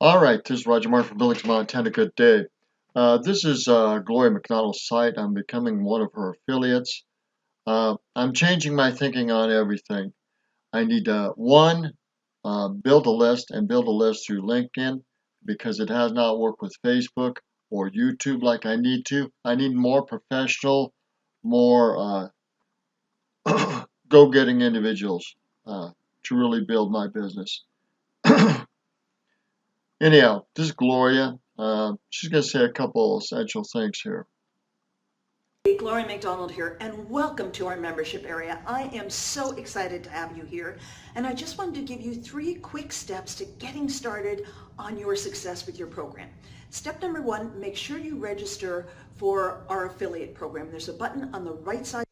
All right, this is Roger Martin from Billings, Montana. Good day. This is Gloria McDonald's site. I'm becoming one of her affiliates. I'm changing my thinking on everything. I need one, build a list and build a list through LinkedIn because it has not worked with Facebook or YouTube like I need to. I need more professional, more go-getting individuals to really build my business. Anyhow, this is Gloria. She's going to say a couple essential things here. Hey, Gloria McDonald here, and welcome to our membership area. I am so excited to have you here, and I just wanted to give you 3 quick steps to getting started on your success with your program. Step number 1, make sure you register for our affiliate program. There's a button on the right side.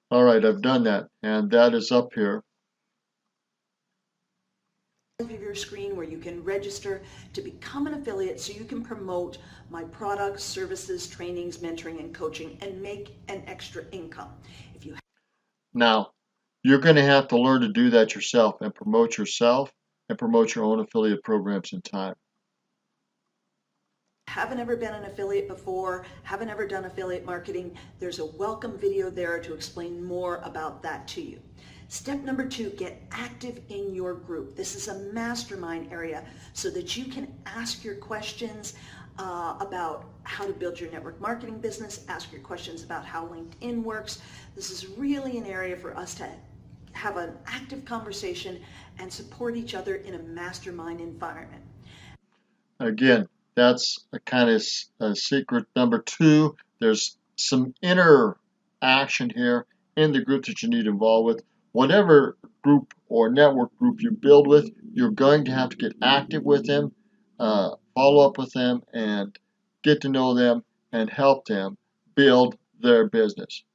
All right, I've done that, and that is up here Of your screen where you can register to become an affiliate so you can promote my products, services, trainings, mentoring, and coaching and make an extra income. If you Now, you're going to have to learn to do that yourself and promote yourself and promote your own affiliate programs in time. Haven't ever been an affiliate before, haven't ever done affiliate marketing, there's a welcome video there to explain more about that to you. Step number 2, get active in your group. This is a mastermind area so that you can ask your questions about how to build your network marketing business, ask your questions about how LinkedIn works. This is really an area for us to have an active conversation and support each other in a mastermind environment. Again, that's a kind of a secret. Number 2, there's some inner action here in the group that you need involved with. Whatever group or network group you build with, you're going to have to get active with them, follow up with them, and get to know them and help them build their business.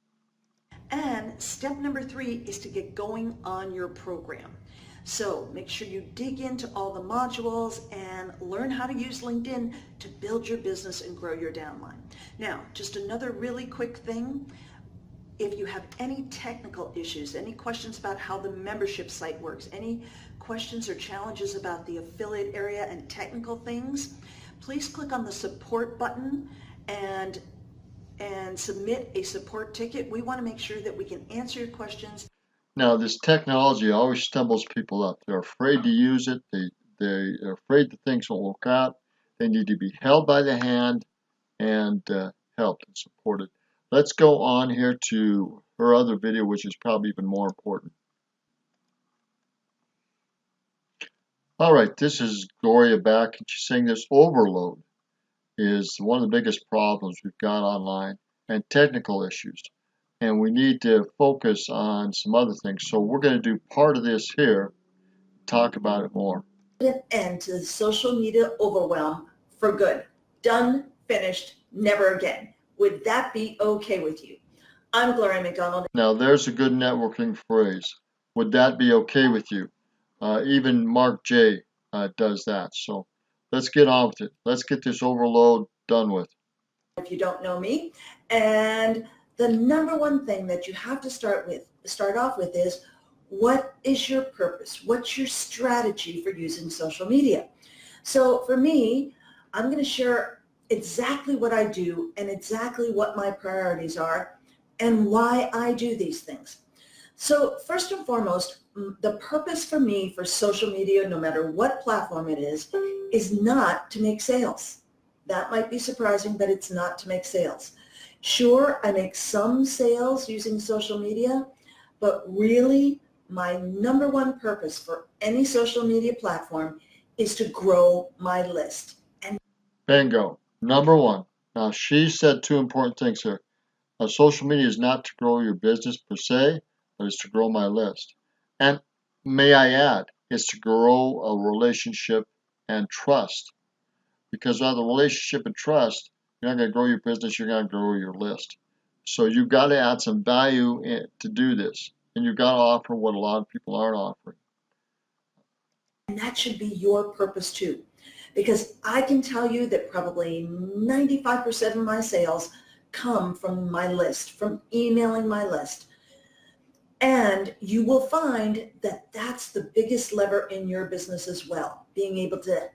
And step number 3 is to get going on your program. So make sure you dig into all the modules and learn how to use LinkedIn to build your business and grow your downline. Now, just another really quick thing. If you have any technical issues, any questions about how the membership site works, any questions or challenges about the affiliate area and technical things, please click on the support button and submit a support ticket. We want to make sure that we can answer your questions. Now, this technology always stumbles people up. They're afraid to use it. They're afraid that things won't work out. They need to be held by the hand and helped and supported. Let's go on here to her other video, which is probably even more important. All right, this is Gloria back, and she's saying this overload is one of the biggest problems we've got online and technical issues. And we need to focus on some other things. So we're going to do part of this here, talk about it more. An end to the social media overwhelm for good. Done, finished, never again. Would that be okay with you? I'm Gloria McDonald. Now there's a good networking phrase. Would that be okay with you? Even Mark J does that. So let's get on with it. Let's get this overload done with. If you don't know me, and the number one thing that you have to start off with is, what is your purpose? What's your strategy for using social media? So for me, I'm going to share exactly what I do and exactly what my priorities are and why I do these things. So first and foremost, the purpose for me for social media, no matter what platform it is not to make sales. That might be surprising, but it's not to make sales. Sure, I make some sales using social media, but really my number one purpose for any social media platform is to grow my list. And bingo. Number 1. Now she said 2 important things here. Social media is not to grow your business per se, but it's to grow my list. And may I add, it's to grow a relationship and trust. Because without the relationship and trust, you're not going to grow your business, you're going to grow your list. So you've got to add some value to do this. And you've got to offer what a lot of people aren't offering. And that should be your purpose too. Because I can tell you that probably 95% of my sales come from my list, from emailing my list. And you will find that that's the biggest lever in your business as well, being able to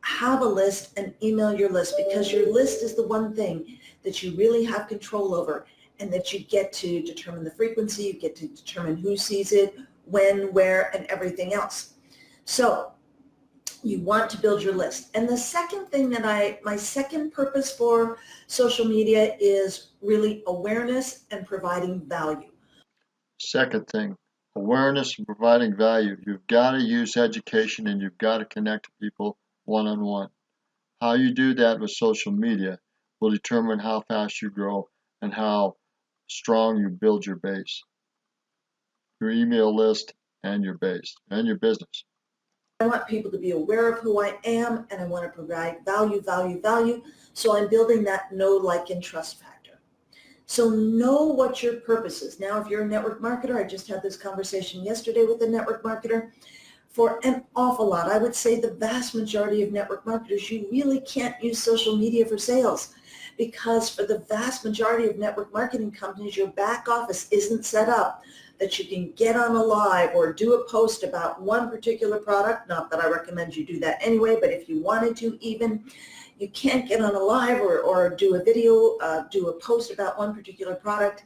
have a list and email your list, because your list is the one thing that you really have control over, and that you get to determine the frequency, you get to determine who sees it, when, where, and everything else. So you want to build your list. And the second thing that my second purpose for social media is really awareness and providing value. Second thing, awareness and providing value. You've got to use education, and you've got to connect to people one-on-one. How you do that with social media will determine how fast you grow and how strong you build your base, your email list, and your base, and your business. I want people to be aware of who I am, and I want to provide value, value, value. So I'm building that know, like, and trust factor. So know what your purpose is. Now, if you're a network marketer, I just had this conversation yesterday with a network marketer. For an awful lot, I would say the vast majority of network marketers, you really can't use social media for sales, because for the vast majority of network marketing companies, your back office isn't set up that you can get on a live or do a post about one particular product. Not that I recommend you do that anyway, but if you wanted to even, you can't get on a live or do a video, do a post about one particular product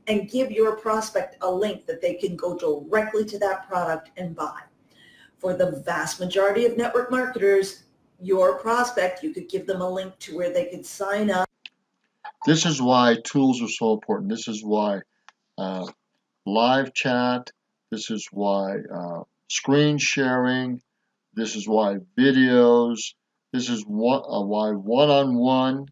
and give your prospect a link that they can go directly to that product and buy. For the vast majority of network marketers, your prospect, you could give them a link to where they could sign up. This is why tools are so important. This is why live chat, this is why screen sharing, this is why videos, this is why one-on-one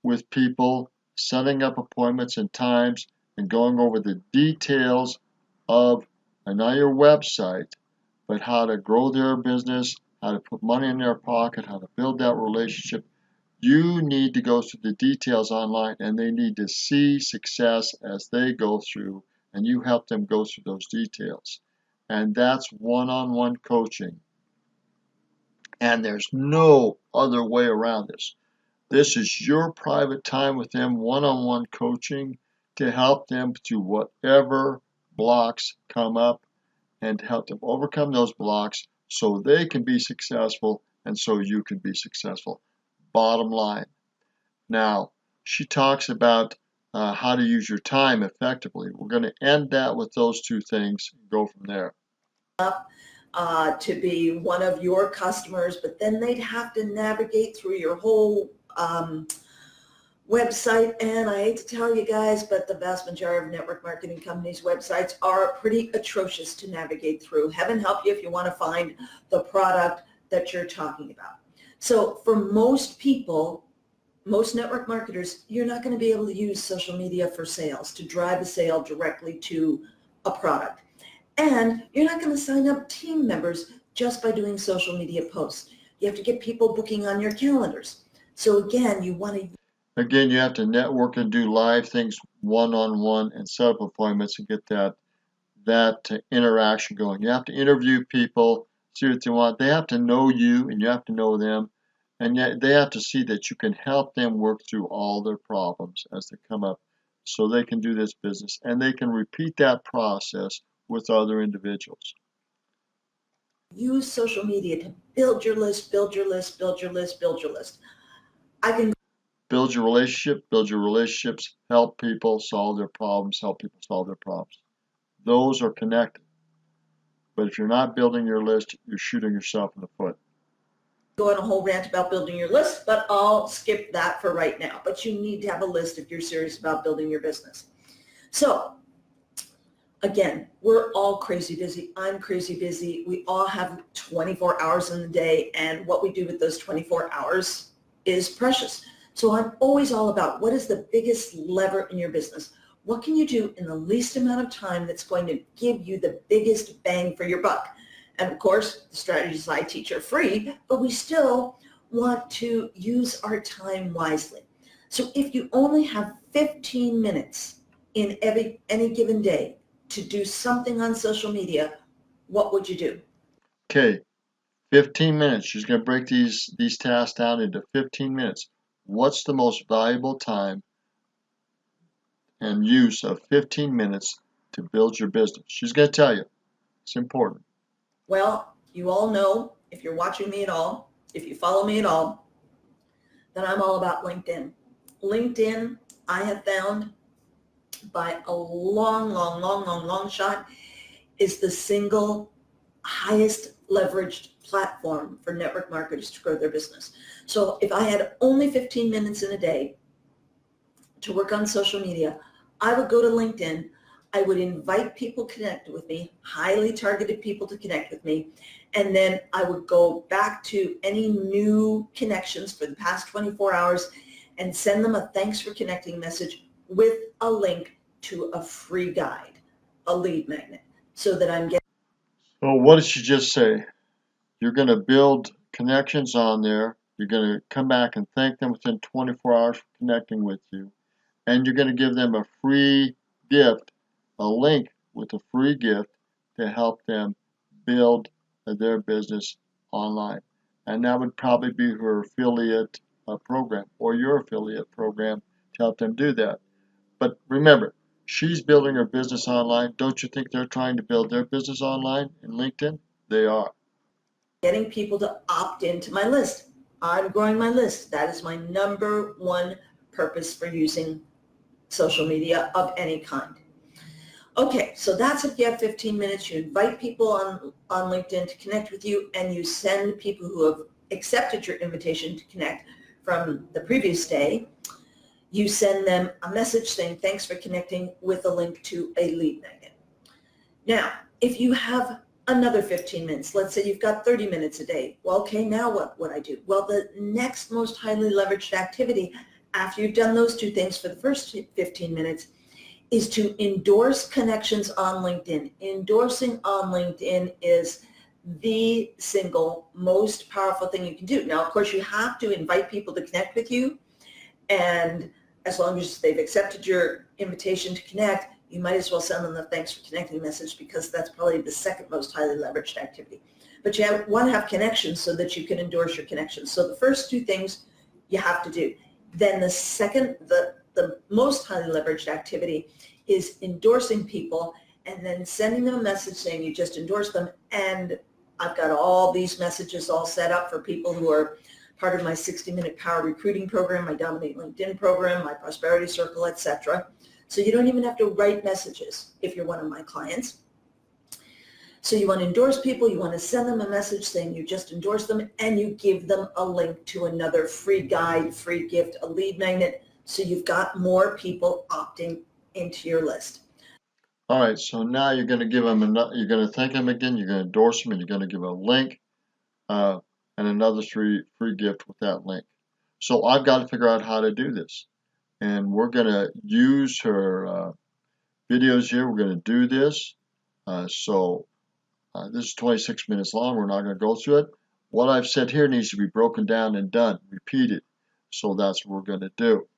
with people, setting up appointments and times, and going over the details of not your website, but how to grow their business, how to put money in their pocket, how to build that relationship. You need to go through the details online, and they need to see success as they go through, and you help them go through those details. And that's one-on-one coaching. And there's no other way around this. This is your private time with them, one-on-one coaching, to help them through whatever blocks come up and help them overcome those blocks so they can be successful and so you can be successful. Bottom line. Now, she talks about how to use your time effectively. We're going to end that with those two things and go from there. To be one of your customers, but then they'd have to navigate through your whole website. And I hate to tell you guys, but the vast majority of network marketing companies' websites are pretty atrocious to navigate through. Heaven help you if you want to find the product that you're talking about. So for most people, most network marketers, you're not going to be able to use social media for sales, to drive a sale directly to a product. And you're not going to sign up team members just by doing social media posts. You have to get people booking on your calendars. So again, you want to... Again, you have to network and do live things one-on-one and set up appointments and get that interaction going. You have to interview people, see what they want. They have to know you and you have to know them. And yet they have to see that you can help them work through all their problems as they come up so they can do this business. And they can repeat that process with other individuals. Use social media to build your list, build your list, build your list, build your list. I can build your relationship, build your relationships, help people solve their problems, help people solve their problems. Those are connected. But if you're not building your list, you're shooting yourself in the foot. Go on a whole rant about building your list, but I'll skip that for right now. But you need to have a list if you're serious about building your business. So again, we're all crazy busy. I'm crazy busy. We all have 24 hours in the day, and what we do with those 24 hours is precious. So I'm always all about what is the biggest lever in your business? What can you do in the least amount of time that's going to give you the biggest bang for your buck? And of course, the strategies I teach are free, but we still want to use our time wisely. So if you only have 15 minutes in any given day to do something on social media, what would you do? Okay, 15 minutes. She's going to break these tasks down into 15 minutes. What's the most valuable time and use of 15 minutes to build your business? She's going to tell you. It's important. Well, you all know, if you're watching me at all, if you follow me at all, then I'm all about LinkedIn. LinkedIn, I have found by a long shot, is the single highest leveraged platform for network marketers to grow their business. So if I had only 15 minutes in a day to work on social media, I would go to LinkedIn. I would invite people to connect with me, highly targeted people to connect with me, and then I would go back to any new connections for the past 24 hours and send them a thanks for connecting message with a link to a free guide, a lead magnet, so that I'm getting. So what did she just say? You're going to build connections on there. You're going to come back and thank them within 24 hours for connecting with you. And you're going to give them a free gift, a link with a free gift to help them build their business online. And that would probably be her affiliate program or your affiliate program to help them do that. But remember, she's building her business online. Don't you think they're trying to build their business online in LinkedIn? They are. Getting people to opt into my list. I'm growing my list. That is my number one purpose for using social media of any kind. Okay, so that's if you have 15 minutes, you invite people on LinkedIn to connect with you, and you send people who have accepted your invitation to connect from the previous day, you send them a message saying thanks for connecting with a link to a lead magnet. Now, if you have another 15 minutes, let's say you've got 30 minutes a day, well, okay, now what would I do? Well, the next most highly leveraged activity after you've done those two things for the first 15 minutes is to endorse connections on LinkedIn. Endorsing on LinkedIn is the single most powerful thing you can do. Now, of course, you have to invite people to connect with you, and as long as they've accepted your invitation to connect, you might as well send them the thanks for connecting message, because that's probably the second most highly leveraged activity. But you want to have connections so that you can endorse your connections. So the first two things you have to do. Then the second, the most highly leveraged activity is endorsing people and then sending them a message saying you just endorsed them. And I've got all these messages all set up for people who are part of my 60-minute power recruiting program, my Dominate LinkedIn program, my prosperity circle, etc. So you don't even have to write messages if you're one of my clients. So you want to endorse people, you want to send them a message saying you just endorsed them, and you give them a link to another free guide, free gift, a lead magnet, so you've got more people opting into your list. All right, so now you're going to give them you're going to thank them again, you're going to endorse them, and you're going to give a link and another free gift with that link. So I've got to figure out how to do this. And we're going to use her videos here. We're going to do this. This is 26 minutes long. We're not going to go through it. What I've said here needs to be broken down and done, repeated. So that's what we're going to do.